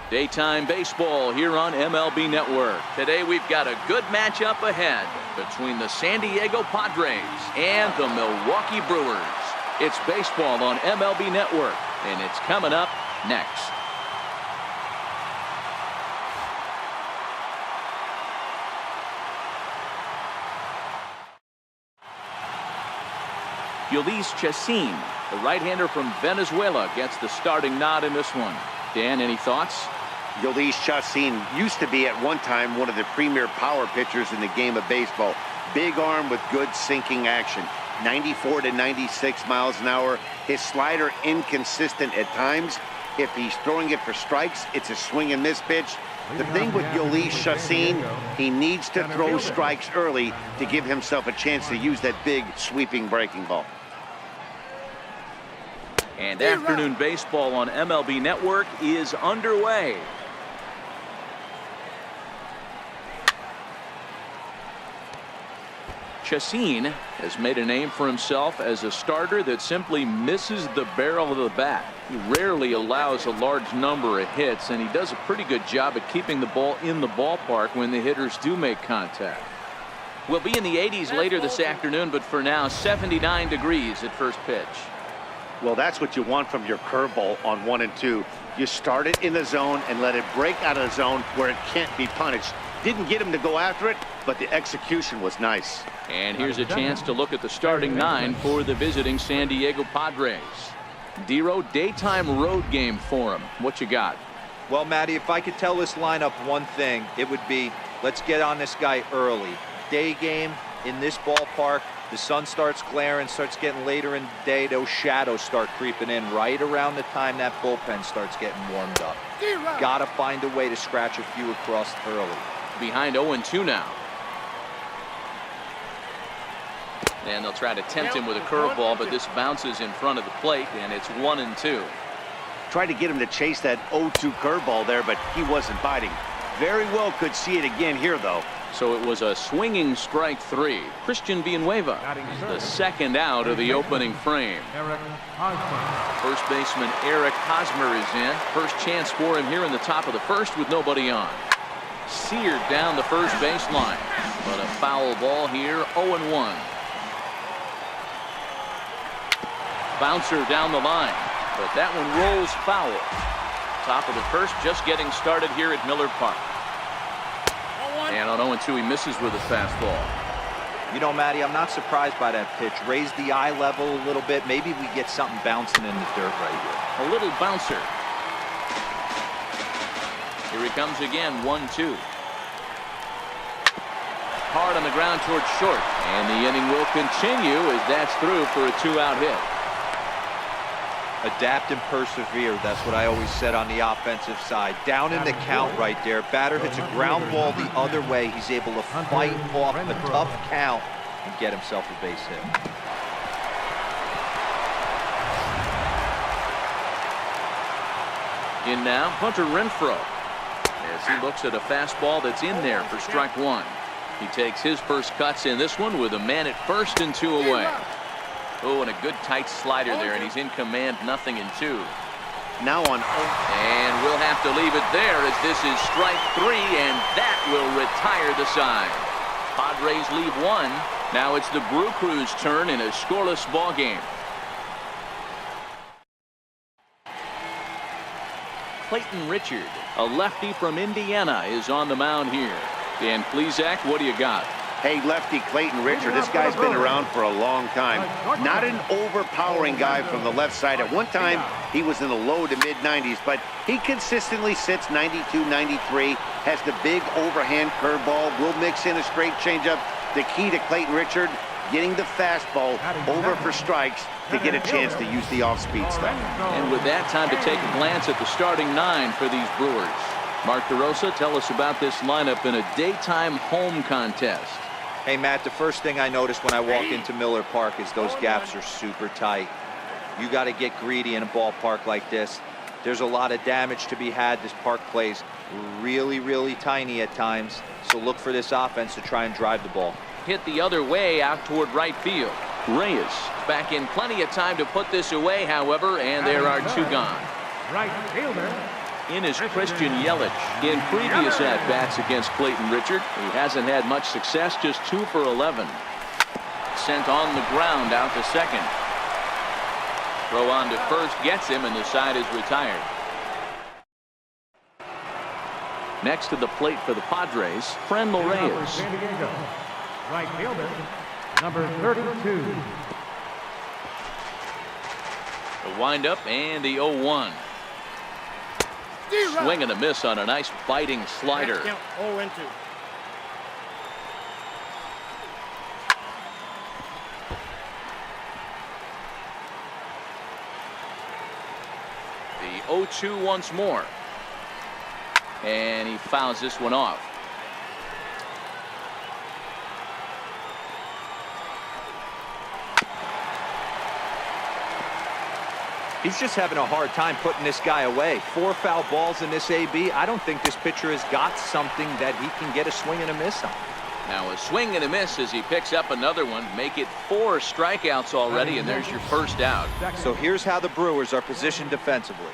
Daytime baseball here on MLB Network. Today we've got a good matchup ahead between the San Diego Padres and the Milwaukee Brewers. It's baseball on MLB Network, and it's coming up next. Chacín, the right-hander from Venezuela, gets the starting nod in this one. Dan, any thoughts? Chacín used to be at one time one of the premier power pitchers in the game of baseball. Big arm with good sinking action. 94 to 96 miles an hour. His slider inconsistent at times. If he's throwing it for strikes, it's a swing and miss pitch. The thing with Chacín, he needs to throw strikes early to give himself a chance to use that big sweeping breaking ball. And afternoon baseball on MLB Network is underway. Chacín has made a name for himself as a starter that simply misses the barrel of the bat. He rarely allows a large number of hits, and he does a pretty good job at keeping the ball in the ballpark when the hitters do make contact. We'll be in the 80s later this afternoon, but for now 79 degrees at first pitch. Well, that's what you want from your curveball on 1 and 2. You start it in the zone and let it break out of the zone where it can't be punished. Didn't get him to go after it, but the execution was nice. And here's a chance to look at the starting 9 for the visiting San Diego Padres. Dero, daytime road game for him. What you got? Well, Matty, if I could tell this lineup one thing, it would be let's get on this guy early. Day game in this ballpark. The sun starts glaring, starts getting later in the day. Those shadows start creeping in right around the time that bullpen starts getting warmed up. Got to find a way to scratch a few across early. Behind 0-2 now. And they'll try to tempt him with a curveball, but this bounces in front of the plate, and it's 1-2. Tried to get him to chase that 0-2 curveball there, but he wasn't biting. Very well could see it again here, though. So it was a swinging strike 3. Christian Villanueva, the second out of the opening frame. First baseman Eric Hosmer is in. First chance for him here in the top of the first with nobody on. Seared down the first baseline, but a foul ball here, 0-1. Bouncer down the line, but that one rolls foul. Top of the first, just getting started here at Miller Park. And on 0-2, he misses with a fastball. You know, Matty, I'm not surprised by that pitch. Raise the eye level a little bit. Maybe we get something bouncing in the dirt right here. A little bouncer. Here he comes again, 1-2. Hard on the ground towards short. And the inning will continue as that's through for a 2-out hit. Adapt and persevere. That's what I always said on the offensive side. Down in the count right there. Batter hits a ground ball the other way. He's able to fight off a tough count and get himself a base hit. In now, Hunter Renfroe, as he looks at a fastball that's in there for strike 1. He takes his first cuts in this one with a man at first and 2 away. Oh, and a good tight slider there, and he's in command, 0-2. Now on 0. And we'll have to leave it there as this is strike 3, and that will retire the side. Padres leave 1. Now it's the Brew Crew's turn in a scoreless ball game. Clayton Richard, a lefty from Indiana, is on the mound here. Dan Plesac, what do you got? Hey, lefty Clayton Richard, this guy's been around for a long time. Not an overpowering guy from the left side. At one time, he was in the low to mid-90s, but he consistently sits 92, 93, has the big overhand curveball, will mix in a straight changeup. The key to Clayton Richard, getting the fastball over for strikes to get a chance to use the off-speed stuff. And with that, time to take a glance at the starting 9 for these Brewers. Mark DeRosa, tell us about this lineup in a daytime home contest. Hey, Matt, the first thing I noticed when I walk into Miller Park is those gaps are super tight. You got to get greedy in a ballpark like this. There's a lot of damage to be had. This park plays really, really tiny at times. So look for this offense to try and drive the ball. Hit the other way out toward right field. Reyes back in plenty of time to put this away, however, and there are 2 gone. Right fielder, in is Christian Yelich. In previous at-bats against Clayton Richard, he hasn't had much success, just 2 for 11. Sent on the ground out to second. Throw on to first gets him, and the side is retired. Next to the plate for the Padres, Franmil Reyes. Right fielder, number 32. The windup and the 0-1. Swing and a miss on a nice biting slider. Count 0-2. The 0-2 once more. And he fouls this one off. He's just having a hard time putting this guy away. 4 foul balls in this AB. I don't think this pitcher has got something that he can get a swing and a miss on. Now a swing and a miss as he picks up another one. Make it 4 strikeouts already, and there's your first out. So here's how the Brewers are positioned defensively.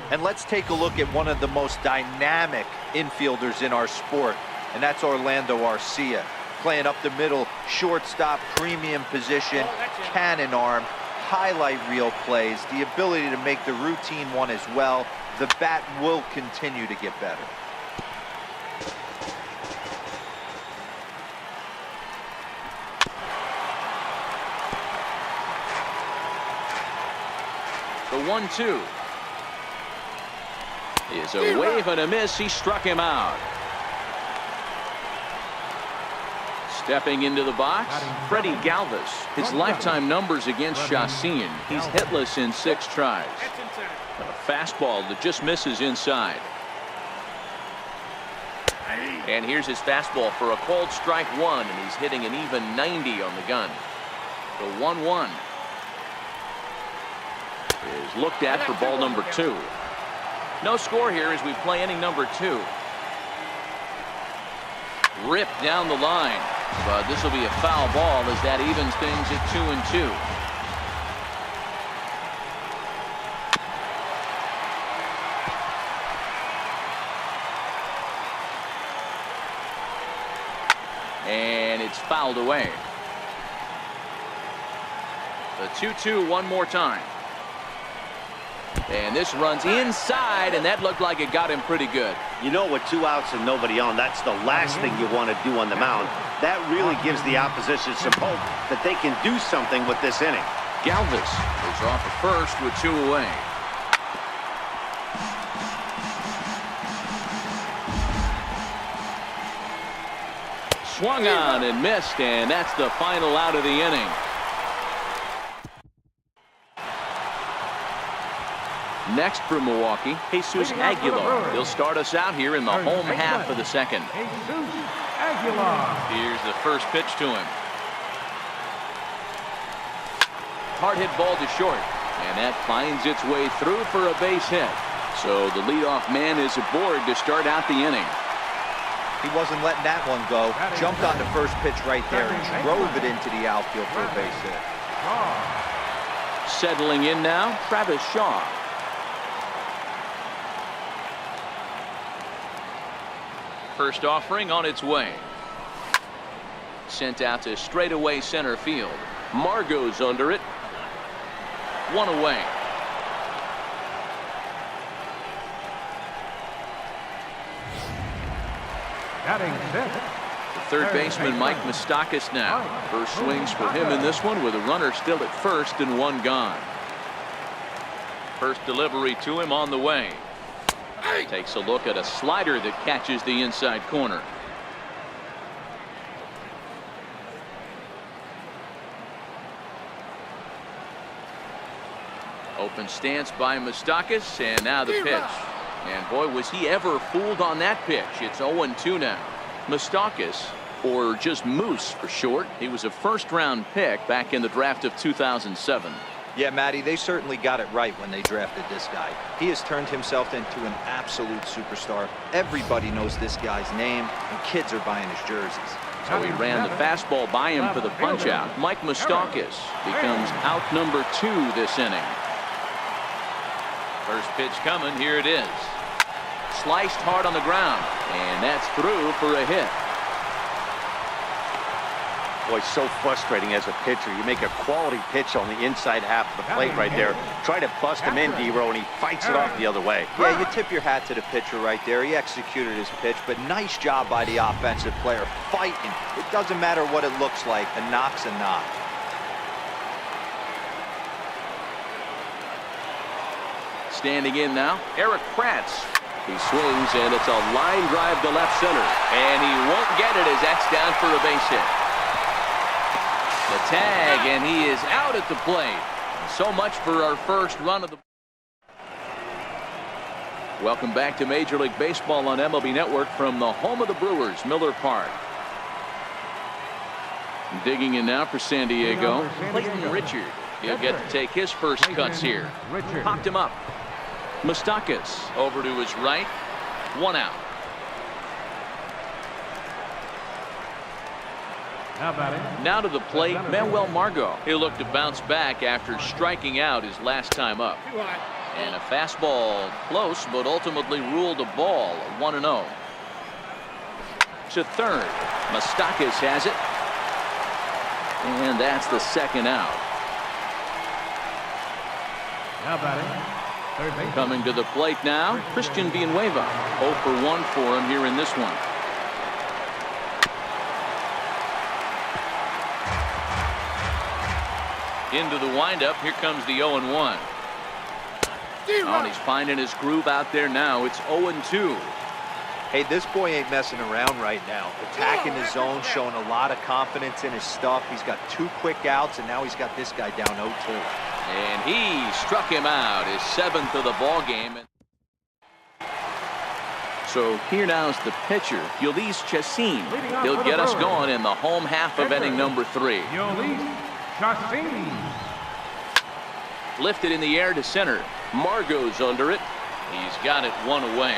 And let's take a look at one of the most dynamic infielders in our sport, and that's Orlando Arcia. Playing up the middle, shortstop, premium position, cannon arm, highlight reel plays, the ability to make the routine one as well. The bat will continue to get better. The 1-2 is a wave and a miss. He struck him out. Stepping into the box, Freddie Galvis. His lifetime numbers against Chaseen. He's hitless in 6 tries. A fastball that just misses inside. And here's his fastball for a called strike 1, and he's hitting an even 90 on the gun. The 1-1 is looked at for ball number 2. No score here as we play inning number 2. Ripped down the line, but this will be a foul ball as that evens things at 2-2. And it's fouled away. The 2-2 one more time. And this runs inside, and that looked like it got him pretty good. You know, with 2 outs and nobody on, that's the last thing you want to do on the mound. That really gives the opposition some hope that they can do something with this inning. Galvis is off at first with 2 away. Swung on and missed, and that's the final out of the inning. Next for Milwaukee, Jesus Aguilar. He'll start us out here in the home half of the second. Here's the first pitch to him. Hard hit ball to short, and that finds its way through for a base hit. So the leadoff man is aboard to start out the inning. He wasn't letting that one go. Jumped on the first pitch right there and drove it into the outfield for a base hit. Settling in now, Travis Shaw. First offering on its way. Sent out to straightaway center field. Margot's under it. 1 away. The third baseman, Mike Moustakas now. First swings for him in this one with a runner still at first and 1 gone. First delivery to him on the way. Takes a look at a slider that catches the inside corner. Open stance by Moustakas, and now the pitch. And boy, was he ever fooled on that pitch. It's 0-2 now. Moustakas, or just Moose for short, he was a first-round pick back in the draft of 2007. Yeah, Matty, they certainly got it right when they drafted this guy. He has turned himself into an absolute superstar. Everybody knows this guy's name, and kids are buying his jerseys. So he ran the fastball by him for the punch-out. Mike Moustakas becomes out number 2 this inning. First pitch coming, here it is. sliced hard on the ground, and that's through for a hit. Boy, so frustrating as a pitcher. You make a quality pitch on the inside half of the plate right there. Try to bust him in, D-Row, and he fights it off the other way. Yeah, you tip your hat to the pitcher right there. He executed his pitch, but nice job by the offensive player fighting. It doesn't matter what it looks like. A knock's a knock. Standing in now, Eric Kratz. He swings, and it's a line drive to left center. And he won't get it as that's down for a base hit. The tag, and he is out at the plate. So much for our first run of the... Welcome back to Major League Baseball on MLB Network from the home of the Brewers, Miller Park. Digging in now for San Diego, Clayton Richard. He'll get to take his first cuts here. Popped him up. Moustakas over to his right. 1 out. Now to the plate, Manuel Margot. He'll look to bounce back after striking out his last time up. And a fastball close, but ultimately ruled a ball. 1-0. To third. Moustakas has it. And that's the second out. Coming to the plate now, Christian Villanueva. 0 for 1 for him here in this one. Into the windup, here comes the 0-1. Oh, and he's finding his groove out there now. It's 0-2. Hey, this boy ain't messing around right now. Attacking his zone, showing a lot of confidence in his stuff. He's got 2 quick outs, and now he's got this guy down 0-2. And he struck him out, his 7th of the ball game. So here now is the pitcher, Yolis Chacin. He'll get us going in the home half of inning number 3. Chacin. Lifted in the air to center. Margot's under it. He's got it 1 away.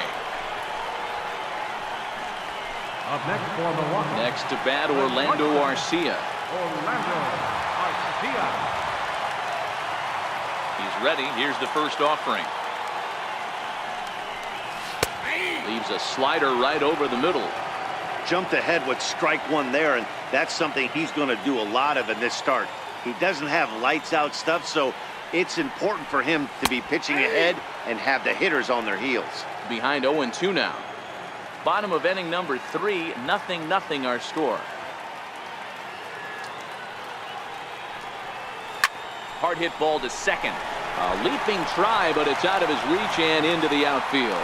Up next for Milwaukee. Next to bat, Orlando Arcia. Orlando Arcia. He's ready. Here's the first offering. Leaves a slider right over the middle. Jumped ahead with strike 1 there, and that's something he's going to do a lot of in this start. He doesn't have lights out stuff, so it's important for him to be pitching ahead and have the hitters on their heels. Behind 0-2 now. Bottom of inning number 3, 0-0 our score. Hard hit ball to second. A leaping try, but it's out of his reach and into the outfield.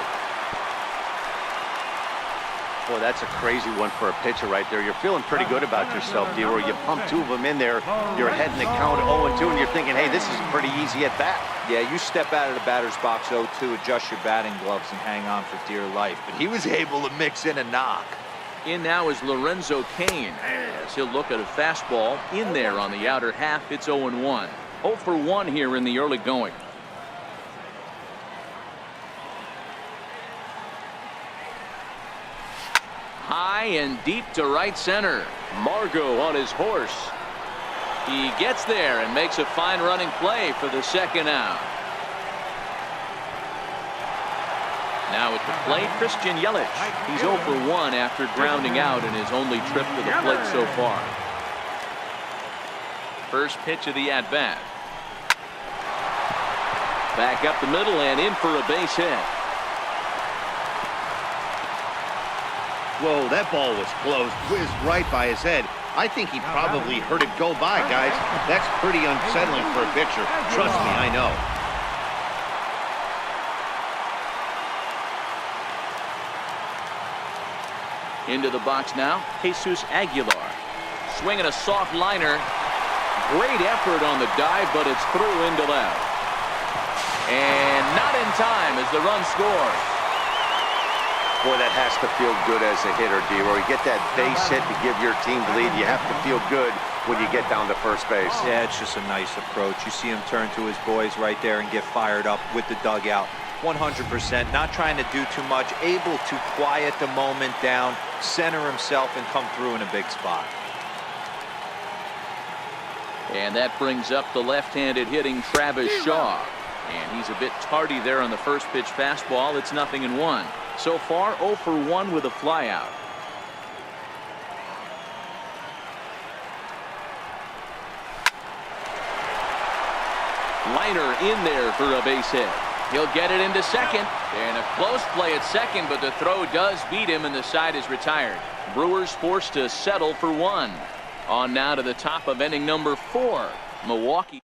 Boy, that's a crazy one for a pitcher right there. You're feeling pretty good about yourself, D-Roy. You pump 2 of them in there. You're heading the count 0-2, and you're thinking, hey, this is pretty easy at bat. Yeah, you step out of the batter's box 0-2, adjust your batting gloves, and hang on for dear life. But he was able to mix in a knock. In now is Lorenzo Cain, as he'll look at a fastball in there on the outer half. It's 0-1. 0 for 1 here in the early going. High and deep to right center. Margot on his horse. He gets there and makes a fine running play for the second out. Now at the plate, Christian Yelich. He's 0 for 1 after grounding out in his only trip to the plate so far. First pitch of the at-bat. Back up the middle and in for a base hit. Whoa, that ball was close. Whizzed right by his head. I think he probably heard it go by, guys. That's pretty unsettling for a pitcher. Trust me, I know. Into the box now, Jesus Aguilar. Swinging a soft liner. Great effort on the dive, but it's through into left. And not in time as the run scores. Boy, that has to feel good as a hitter, D-Roy. You get that base hit to give your team the lead. You have to feel good when you get down to first base. Yeah, it's just a nice approach. You see him turn to his boys right there and get fired up with the dugout. 100%, not trying to do too much, able to quiet the moment down, center himself, and come through in a big spot. And that brings up the left-handed hitting Travis Shaw. And he's a bit tardy there on the first pitch fastball. It's 0-1. So far 0 for 1 with a flyout. Liner in there for a base hit. He'll get it into second. And a close play at second, but the throw does beat him and the side is retired. Brewers forced to settle for 1. On now to the top of inning number 4. Milwaukee.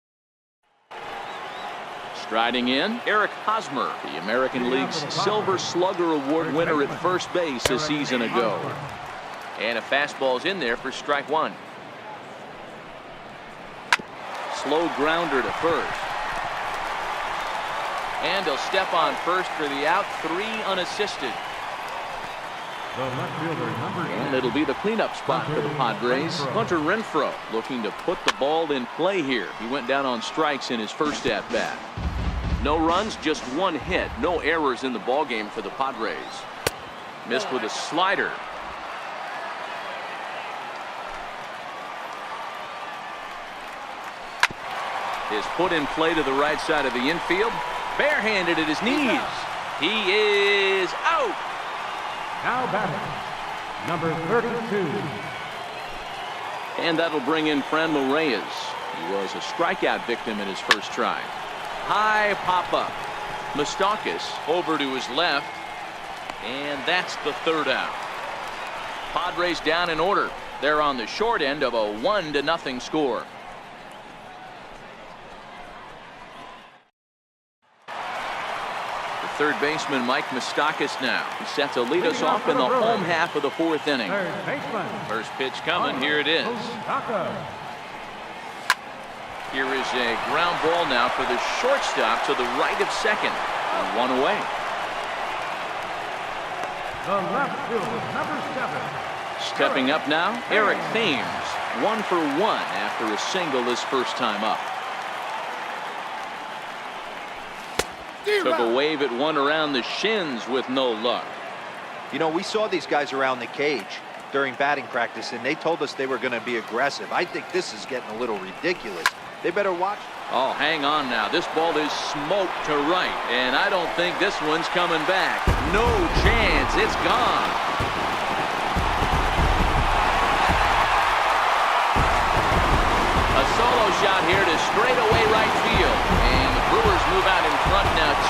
Striding in, Eric Hosmer, the American League's Silver Slugger Award winner at first base a season ago. And a fastball's in there for strike 1. Slow grounder to first. And he'll step on first for the out. 3 unassisted. The left fielder, number 10. And it'll be the cleanup spot for the Padres. Hunter Renfroe looking to put the ball in play here. He went down on strikes in his first at-bat. No runs, just 1 hit. No errors in the ballgame for the Padres. Missed with a slider. Is put in play to the right side of the infield. Barehanded at his knees. He is out. Now batting, number 32. And that'll bring in Franmil Reyes. He was a strikeout victim in his first try. High pop-up. Moustakas over to his left. And that's the 3rd out. Padres down in order. They're on the short end of a 1-0 score. Third baseman Mike Moustakas now. He's set to lead us off in the home half of the 4th inning. Third baseman. First pitch coming. Here it is. Here is a ground ball now for the shortstop to the right of second. And 1 away. The left fielder, number 7. Stepping up now, Eric Thames. 1 for 1 after a single his first time up. Took a wave at one around the shins with no luck. You know, we saw these guys around the cage during batting practice, and they told us they were going to be aggressive. I think this is getting a little ridiculous. They better watch. Oh, hang on now. This ball is smoked to right, and I don't think this one's coming back. No chance. It's gone. A solo shot here to straightaway right field. And the Brewers move out in front now 2-0.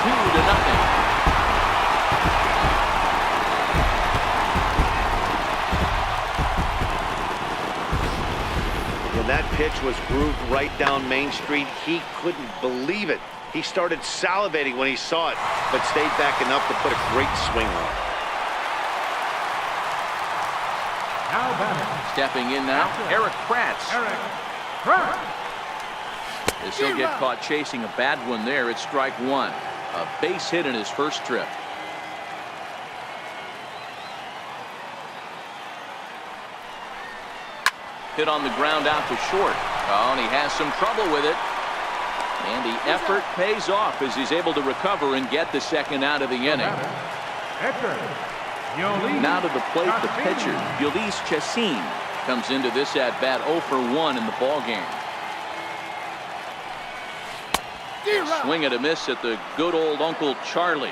When that pitch was grooved right down Main Street, he couldn't believe it. He started salivating when he saw it, but stayed back enough to put a great swing on it. Now batting. Stepping in now, Eric Kratz. Eric Kratz. As he'll get caught chasing a bad one there. It's strike 1. A base hit in his first trip. Hit on the ground out to short. Oh, and he has some trouble with it. And the effort pays off as he's able to recover and get the second out of the inning. Now to the plate, the pitcher, Ulysses Chassin, comes into this at-bat 0 for 1 in the ballgame. Swing and a miss at the good old Uncle Charlie.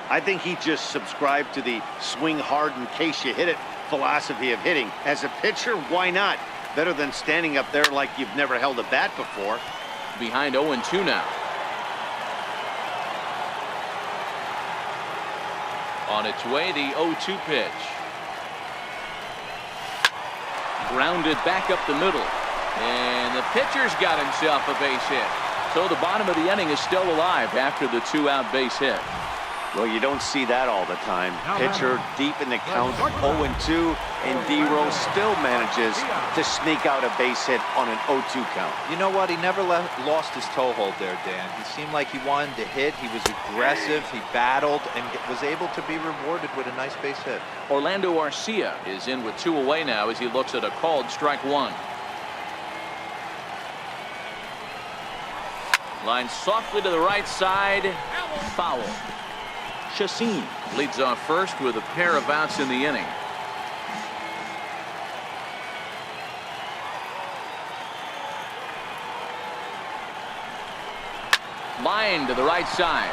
I think he just subscribed to the swing hard in case you hit it philosophy of hitting. As a pitcher, why not? Better than standing up there like you've never held a bat before. Behind 0-2 now. On its way, the 0-2 pitch. Grounded back up the middle. And the pitcher's got himself a base hit. So the bottom of the inning is still alive after the 2-out base hit. Well, you don't see that all the time. Pitcher deep in the count, 0-2, and D-Rose still manages to sneak out a base hit on an 0-2 count. You know what? He never lost his toehold there, Dan. He seemed like he wanted to hit. He was aggressive. He battled and was able to be rewarded with a nice base hit. Orlando Arcia is in with 2 away now as he looks at a called strike 1. Line softly to the right side. Foul. Chassin leads off first with a pair of outs in the inning. Line to the right side.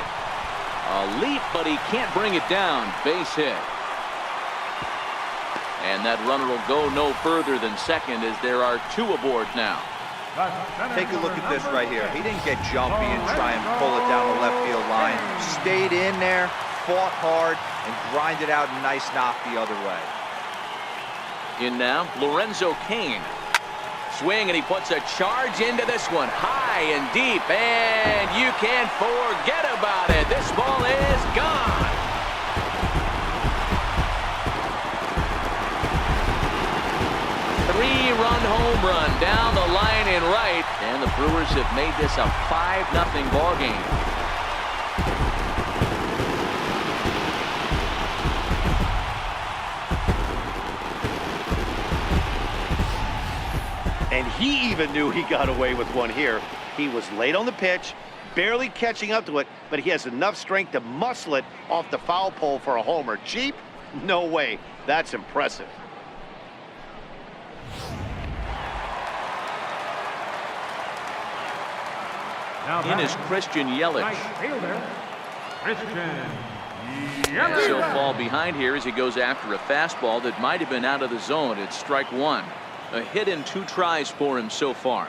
A leap, but he can't bring it down. Base hit. And that runner will go no further than second as there are 2 aboard now. Take a look at this right here. He didn't get jumpy and try and pull it down the left field line. Stayed in there, fought hard, and grinded out a nice knock the other way. In now, Lorenzo Cain. Swing, and he puts a charge into this one. High and deep, and you can't forget about it. This ball is gone. Three-run home run down the line in right, and the Brewers have made this a 5-0 ball game. And he even knew he got away with one here. He was late on the pitch, barely catching up to it, but he has enough strength to muscle it off the foul pole for a homer. Cheap? No way. That's impressive. In is Christian Yelich. Right fielder, Christian Yelich. He'll fall behind here as he goes after a fastball that might have been out of the zone. It's strike 1. A hit in 2 tries for him so far.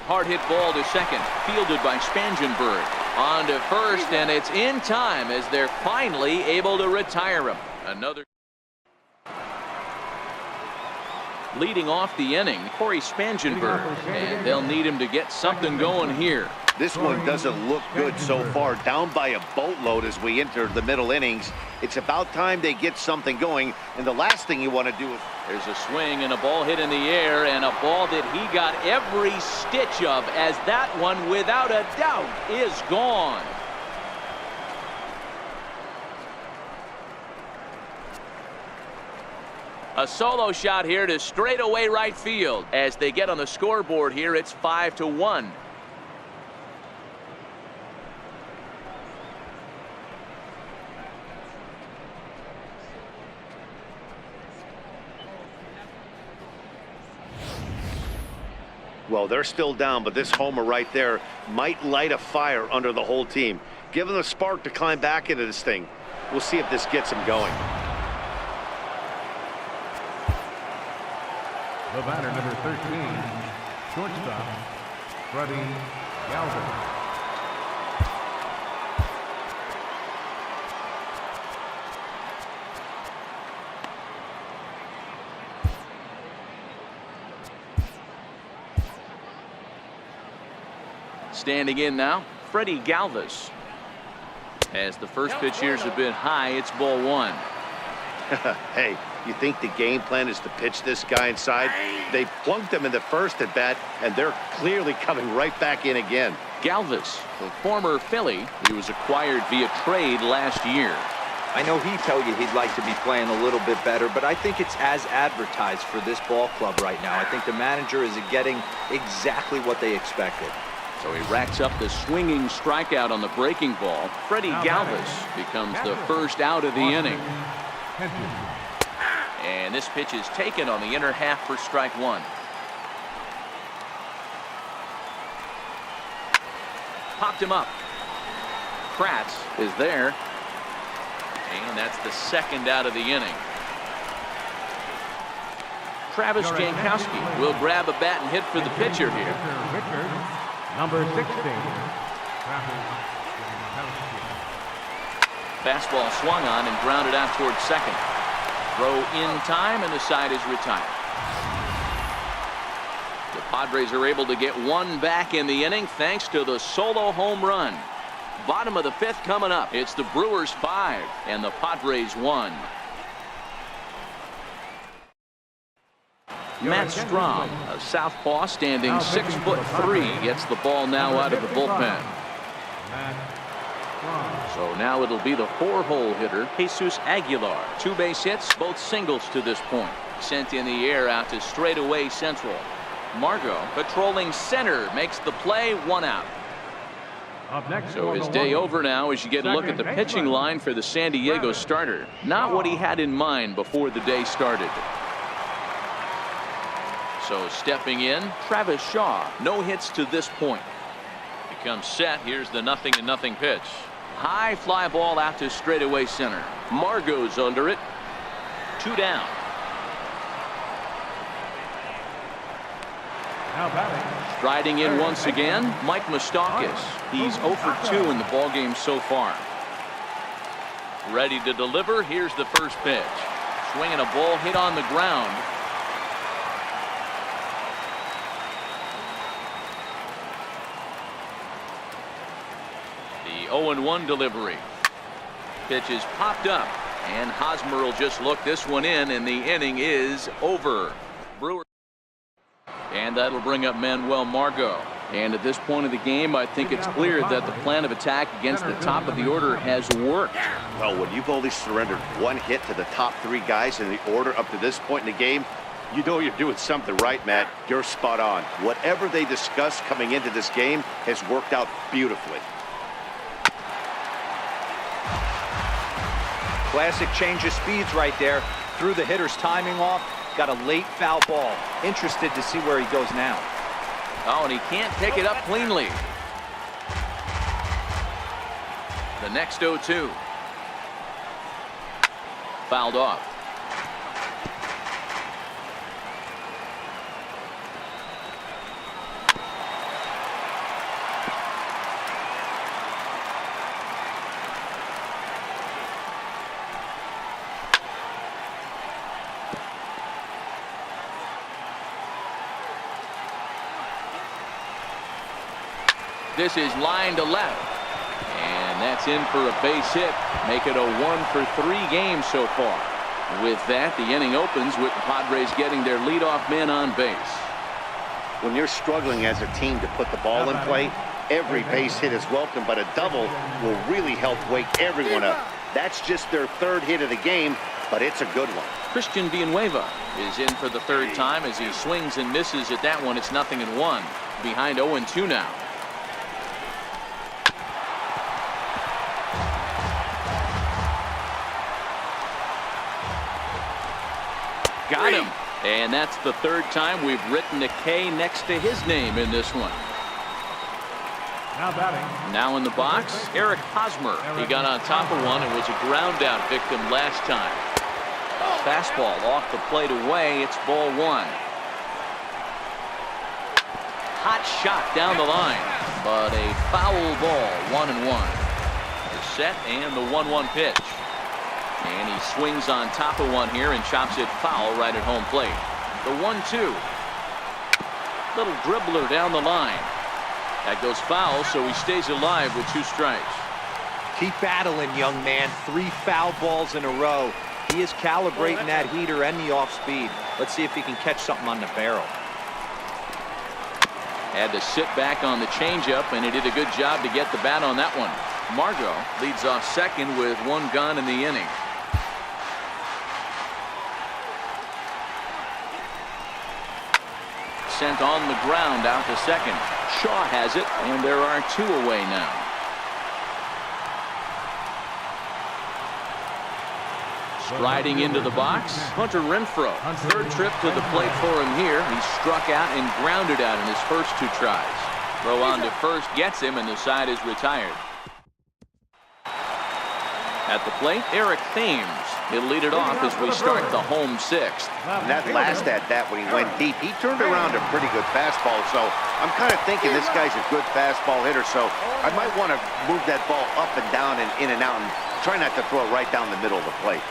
Hard hit ball to second, fielded by Spangenberg. On to first, and it's in time as they're finally able to retire him. Another. Leading off the inning, Corey Spangenberg, and they'll need him to get something going here. This one doesn't look good so far. Down by a boatload as we enter the middle innings. It's about time they get something going, and the last thing you want to do is... There's a swing and a ball hit in the air, and a ball that he got every stitch of, as that one, without a doubt, is gone. A solo shot here to straightaway right field. As they get on the scoreboard here, it's 5-1. Well, they're still down, but this homer right there might light a fire under the whole team. Give them a spark to climb back into this thing. We'll see if this gets them going. The batter, number 13, shortstop, Freddie Galvin. Standing in now, Freddie Galvis. As the first pitch here's a bit high, it's ball 1. Hey, you think the game plan is to pitch this guy inside? They plunked him in the first at bat, and they're clearly coming right back in again. Galvis, the former Philly, he was acquired via trade last year. I know he'd tell you he'd like to be playing a little bit better, but I think it's as advertised for this ball club right now. I think the manager is getting exactly what they expected. So he racks up the swinging strikeout on the breaking ball. Freddie Galvis becomes the first out of the inning. And this pitch is taken on the inner half for strike 1. Popped him up. Kratz is there. And that's the second out of the inning. Travis Jankowski will grab a bat and hit for the pitcher here. Number 16, Fastball swung on and grounded out towards second. Throw in time, and the side is retired. The Padres are able to get one back in the inning thanks to the solo home run. Bottom of the 5th coming up. It's the Brewers 5 and the Padres 1. Matt Strom, a southpaw standing 6'3", gets the ball now out of the bullpen. So now it'll be the 4-hole hitter, Jesus Aguilar. 2 base hits, both singles to this point. Sent in the air out to straightaway central. Margot patrolling center makes the play, 1 out. So his day over now as you get a look at the pitching line for the San Diego starter. Not what he had in mind before the day started. So stepping in, Travis Shaw. No hits to this point. Becomes set. Here's the 0-0 pitch. High fly ball out to straightaway center. Margot's under it. 2 down. Now batting. Striding in once again, Mike Moustakas. He's 0 for 2 in the ballgame so far. Ready to deliver. Here's the first pitch. Swinging a ball hit on the ground. The 0-1 delivery. Pitch is popped up, and Hosmer will just look this one in, and the inning is over. Brewers. And that'll bring up Manuel Margot. And at this point of the game, I think it's clear that the plan of attack against the top of the order has worked. Well, when you've only surrendered 1 hit to the top 3 guys in the order up to this point in the game, you know you're doing something right, Matt. You're spot on. Whatever they discussed coming into this game has worked out beautifully. Classic change of speeds right there. Threw the hitter's timing off. Got a late foul ball. Interested to see where he goes now. Oh, and he can't pick it up cleanly. The next 0-2. Fouled off. This is line to left, and that's in for a base hit. Make it a 1 for 3 game so far. With that, the inning opens with the Padres getting their leadoff man on base. When you're struggling as a team to put the ball in play, every base hit is welcome, but a double will really help wake everyone up. That's just their 3rd hit of the game, but it's a good one. Christian Villanueva is in for the 3rd time as he swings and misses at that one. It's 0-1. Behind 0-2 now. Got him. And that's the 3rd time we've written a K next to his name in this one. Now batting. Now in the box, Eric Hosmer. He got on top of one and was a ground out victim last time. Fastball off the plate away. It's ball 1. Hot shot down the line, but a foul ball. 1-1. The set and the 1-1 pitch. And he swings on top of one here and chops it foul right at home plate. The 1-2. Little dribbler down the line. That goes foul, so he stays alive with 2 strikes. Keep battling, young man. 3 foul balls in a row. He is calibrating that heater and the off speed. Let's see if he can catch something on the barrel. Had to sit back on the changeup, and he did a good job to get the bat on that one. Margot leads off second with 1 gone in the inning. Sent on the ground out to second. Shaw has it, and there are 2 away now. Striding into the box, Hunter Renfroe. 3rd trip to the plate for him here. He struck out and grounded out in his first 2 tries. Throw on to first gets him, and the side is retired. At the plate, Eric Thames. He'll lead it off as we start the home 6th. And that last at-bat when he went deep, he turned around a pretty good fastball. So I'm kind of thinking this guy's a good fastball hitter. So I might want to move that ball up and down and in and out and try not to throw it right down the middle of the plate.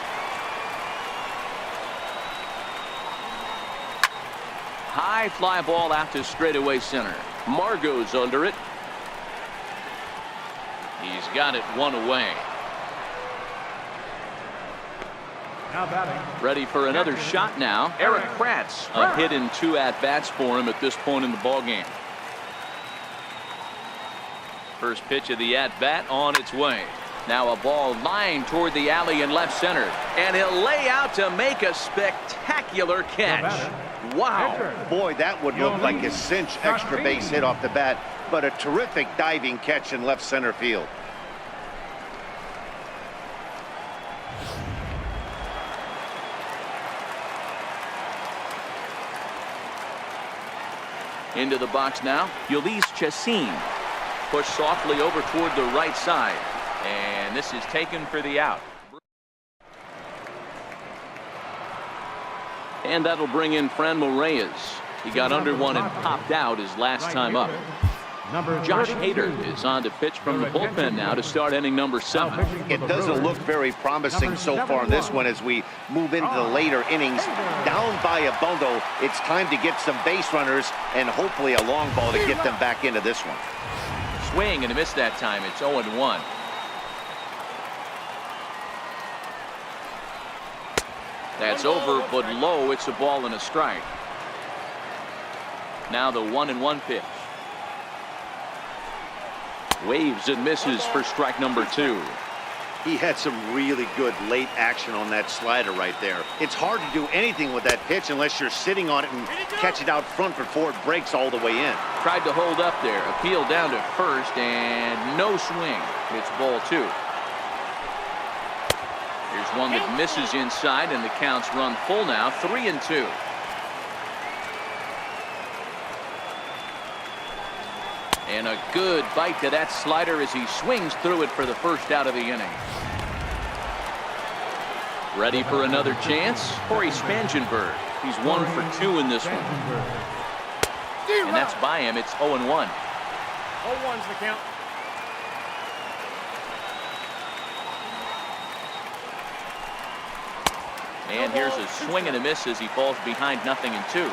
High fly ball out to straightaway center. Margot's under it. He's got it 1 away. Now batting. Ready for another shot now. Eric Kratz. A hit in 2 at-bats for him at this point in the ballgame. First pitch of the at-bat on its way. Now a ball lined toward the alley in left center. And he'll lay out to make a spectacular catch. Wow. Boy, that would look like a cinch extra base hit off the bat, but a terrific diving catch in left center field. Into the box now, Ulysses Chassin. Push softly over toward the right side. And this is taken for the out. And that'll bring in Franmil Reyes. He got under one and popped out his last time up. Josh Hader is on to pitch from the bullpen now to start inning number 7. It doesn't look very promising so far in this one as we move into the later innings. Down by a bundle, it's time to get some base runners and hopefully a long ball to get them back into this one. Swing and a miss that time. It's 0-1. That's over, but low. It's a ball and a strike. Now the 1-1 pitch. Waves and misses for strike number 2. He had some really good late action on that slider right there. It's hard to do anything with that pitch unless you're sitting on it and catch it out front before it breaks all the way in. Tried to hold up there. Appeal down to first and no swing. It's ball 2. Here's one that misses inside and the count's run full now. 3-2. And a good bite to that slider as he swings through it for the first out of the inning. Ready for another chance? Corey Spangenberg. He's 1 for 2 in this one. And that's by him. It's 0-1. 0-1's the count. And here's a swing and a miss as he falls behind 0-2.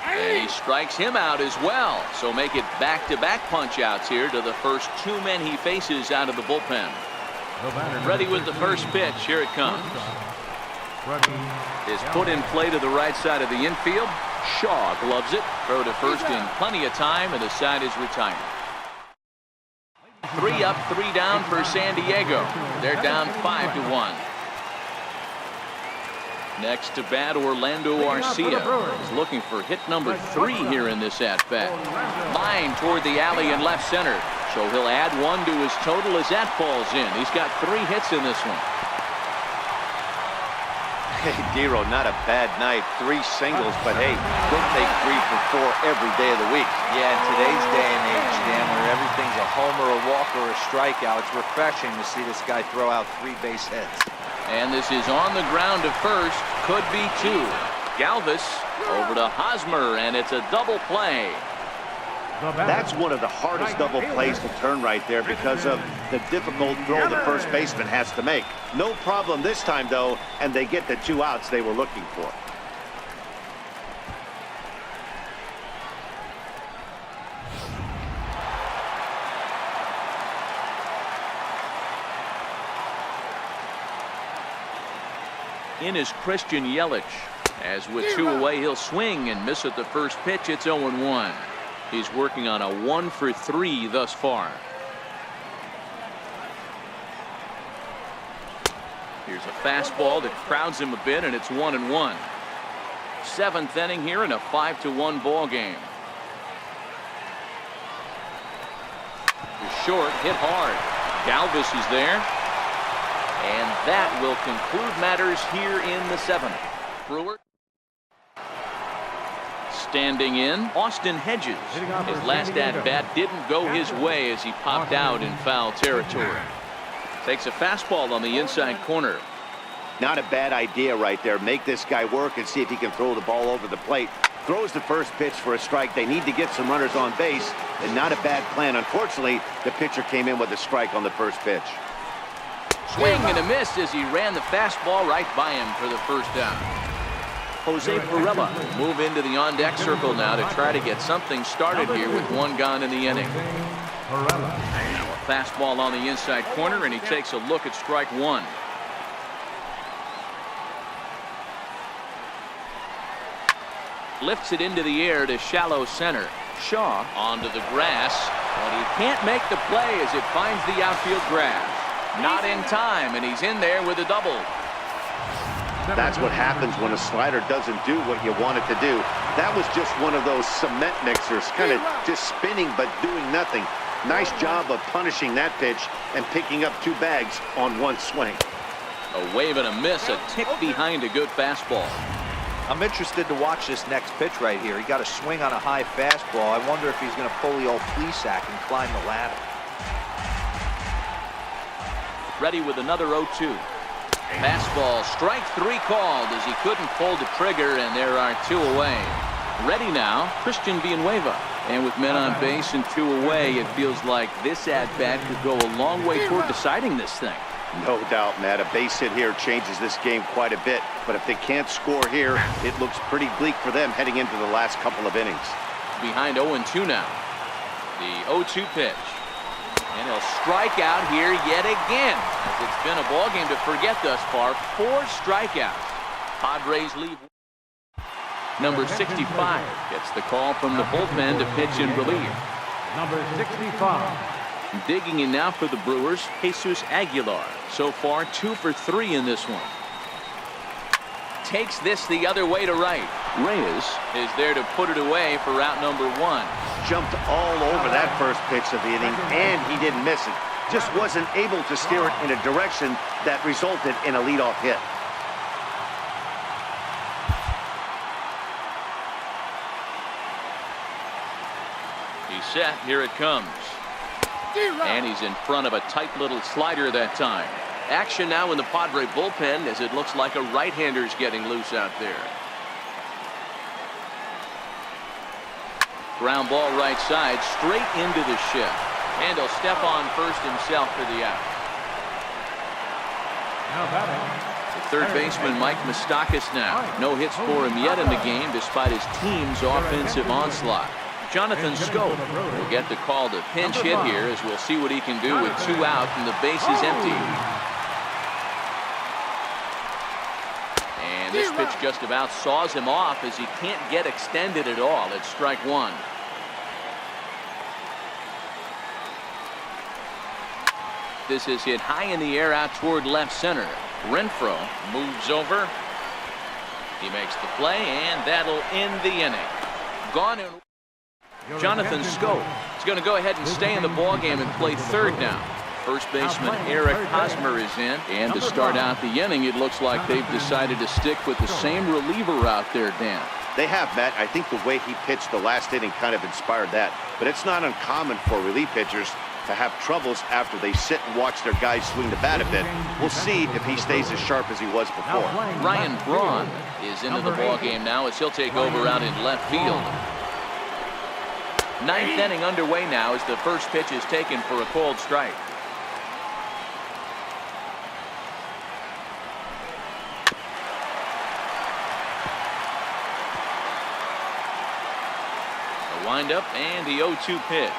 And he strikes him out as well. So make it back-to-back punch-outs here to the first 2 men he faces out of the bullpen. Ready with the first pitch. Here it comes. Is put in play to the right side of the infield. Shaw gloves it. Throw to first in plenty of time, and the side is retired. 3 up, 3 down for San Diego. They're down 5-1. Next to bat, Orlando Arcia is looking for hit number 3 here in this at-bat. Line toward the alley in left center. So he'll add 1 to his total as that falls in. He's got 3 hits in this one. Hey, Dero, not a bad night. 3 singles, but hey, don't take 3 for 4 every day of the week. Yeah, in today's day and age, Dan, where everything's a homer, a walk, or a strikeout, it's refreshing to see this guy throw out 3 base hits. And this is on the ground to first. Could be 2. Galvis over to Hosmer, and it's a double play. That's one of the hardest double plays to turn right there because of the difficult throw the first baseman has to make. No problem this time, though, and they get the 2 outs they were looking for. In is Christian Yelich. As with 2 away, he'll swing and miss at the first pitch. It's 0-1. He's working on a 1 for 3 thus far. Here's a fastball that crowds him a bit, and it's 1-1. 7th inning here in a 5-1 ball game. The short hit hard. Galvis is there. And that will conclude matters here in the 7th. Brewer standing in, Austin Hedges. His last at-bat didn't go his way as he popped out in foul territory. Takes a fastball on the inside corner. Not a bad idea right there. Make this guy work and see if he can throw the ball over the plate. Throws the first pitch for a strike. They need to get some runners on base, and not a bad plan. Unfortunately, the pitcher came in with a strike on the first pitch. Swing and a miss as he ran the fastball right by him for the first down. Jose Perella will move into the on-deck circle now to try to get something started here with 1 gone in the inning. Now a fastball on the inside corner, and he takes a look at strike 1. Lifts it into the air to shallow center. Shaw onto the grass, but he can't make the play as it finds the outfield grass. Not in time, and he's in there with a double. That's what happens when a slider doesn't do what you want it to do. That was just one of those cement mixers, kind of just spinning but doing nothing. Nice job of punishing that pitch and picking up 2 bags on 1 swing. A wave and a miss, a tick behind a good fastball. I'm interested to watch this next pitch right here. He got a swing on a high fastball. I wonder if he's going to pull the old Plesac and climb the ladder. Ready with another 0-2. Fastball, strike 3 called as he couldn't pull the trigger, and there are 2 away. Ready now, Christian Villanueva. And with men on base and 2 away, it feels like this at-bat could go a long way toward deciding this thing. No doubt, Matt. A base hit here changes this game quite a bit. But if they can't score here, it looks pretty bleak for them heading into the last couple of innings. Behind 0-2 now. The 0-2 pitch. And he'll strike out here yet again, as it's been a ball game to forget thus far. 4 strikeouts. Padres leave. Number 65 gets the call from the bullpen to pitch in relief. Number 65. Digging in now for the Brewers, Jesus Aguilar. So far 2 for 3 in this one. Takes this the other way to right. Reyes is there to put it away for route number 1. Jumped all over that first pitch of the inning, and he didn't miss it. Just wasn't able to steer it in a direction that resulted in a leadoff hit. He's set. Here it comes. And he's in front of a tight little slider that time. Action now in the Padre bullpen as it looks like a right-hander's getting loose out there. Ground ball right side, straight into the shift. And he'll step on first himself for the out. The third baseman Mike Moustakas now. No hits for him yet in the game despite his team's offensive onslaught. Jonathan Scope will get the call to pinch hit here as we'll see what he can do with 2 out and the base is empty. And this pitch just about saws him off as he can't get extended at all. It's strike 1. This is hit high in the air out toward left center. Renfroe moves over. He makes the play, and that'll end the inning. Gone in. Jonathan Scope is going to go ahead and stay in the ballgame and play third now. First baseman Eric Hosmer is in, and to start out the inning, it looks like they've decided to stick with the same reliever out there, Dan. They have, Matt. I think the way he pitched the last inning kind of inspired that. But it's not uncommon for relief pitchers to have troubles after they sit and watch their guys swing the bat a bit. We'll see if he stays as sharp as he was before. Ryan Braun is into the ballgame now as he'll take over out in left field. 9th inning underway now as the first pitch is taken for a called strike. The windup and the 0-2 pitch.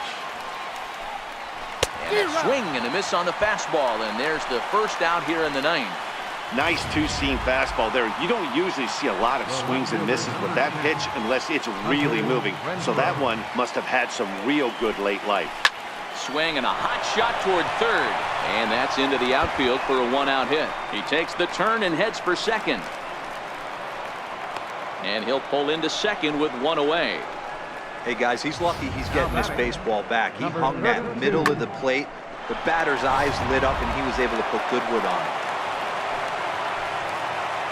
And a swing and a miss on the fastball, and there's the first out here in the 9th. Nice 2-seam fastball there. You don't usually see a lot of swings and misses with that pitch unless it's really moving. So that one must have had some real good late life. Swing and a hot shot toward third. And that's into the outfield for a 1-out hit. He takes the turn and heads for second. And he'll pull into second with 1 away. Hey guys, he's lucky he's getting this baseball back. He hung that middle of the plate. The batter's eyes lit up and he was able to put good wood on it.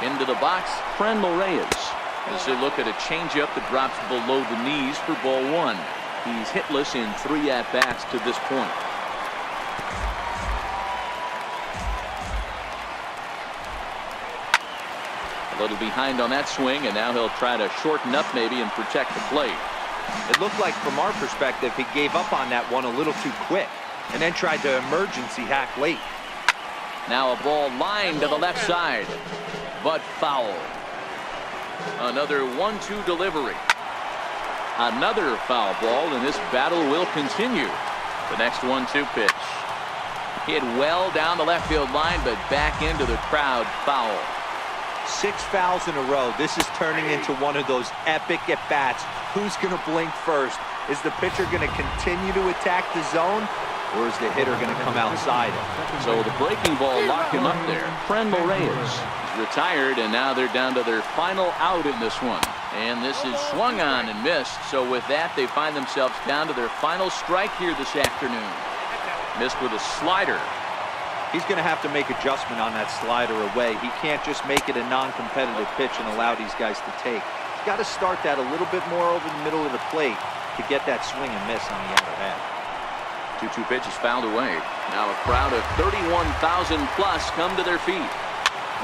Into the box, Franmil Reyes. As they look at a changeup that drops below the knees for ball 1. He's hitless in 3 at-bats to this point. A little behind on that swing, and now he'll try to shorten up maybe and protect the plate. It looked like from our perspective he gave up on that one a little too quick and then tried to emergency hack late. Now a ball lined to the left side, but foul. Another 1-2 delivery. Another foul ball, and this battle will continue. The next 1-2 pitch. Hit well down the left field line, but back into the crowd. Foul. 6 fouls in a row. This is turning into one of those epic at-bats. Who's going to blink first? Is the pitcher going to continue to attack the zone, or is the hitter going to come outside it? So the breaking ball locked him up there. Franmil Reyes is retired, and now they're down to their final out in this one. And this is swung on and missed. So with that, they find themselves down to their final strike here this afternoon. Missed with a slider. He's going to have to make adjustment on that slider away. He can't just make it a non-competitive pitch and allow these guys to take. He's got to start that a little bit more over the middle of the plate to get that swing and miss on the outer edge. 2-2 pitch is fouled away. Now a crowd of 31,000 plus come to their feet.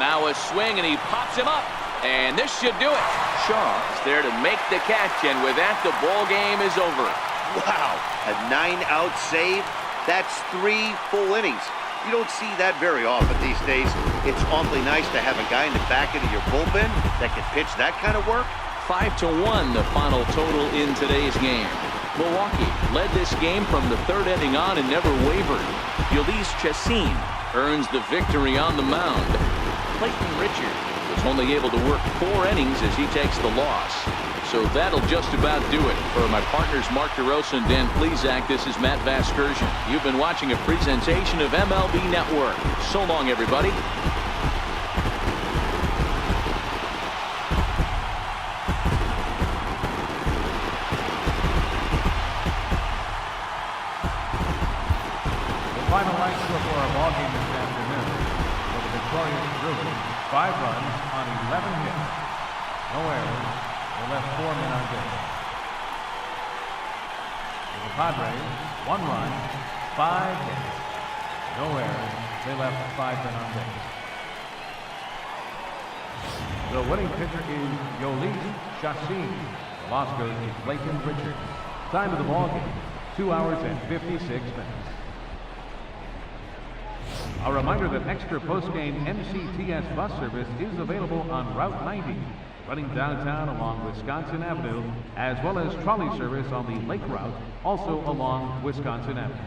Now a swing, and he pops him up. And this should do it. Shaw is there to make the catch, and with that, the ball game is over. Wow, a 9-out save? That's 3 full innings. You don't see that very often these days. It's awfully nice to have a guy in the back end of your bullpen that can pitch that kind of work. 5-1 the final total in today's game. Milwaukee led this game from the 3rd inning on and never wavered. Chassis earns the victory on the mound. Clayton Richard was only able to work 4 innings as he takes the loss. So that'll just about do it. For my partners Mark DeRosa and Dan Plesac, this is Matt Vasgersian. You've been watching a presentation of MLB Network. So long, everybody. The final line score for our ball game this afternoon for the victorious Brewers, 5 runs on 11 hits. No errors. They left 4 men on base. For the Padres, 1 run, 5 hits. No errors. They left 5 men on base. The winning pitcher is Chassis. The loss goes to Clayton Richard. Time of the ball game, 2 hours and 56 minutes. A reminder that extra post-game MCTS bus service is available on Route 90, running downtown along Wisconsin Avenue, as well as trolley service on the Lake Route, also along Wisconsin Avenue.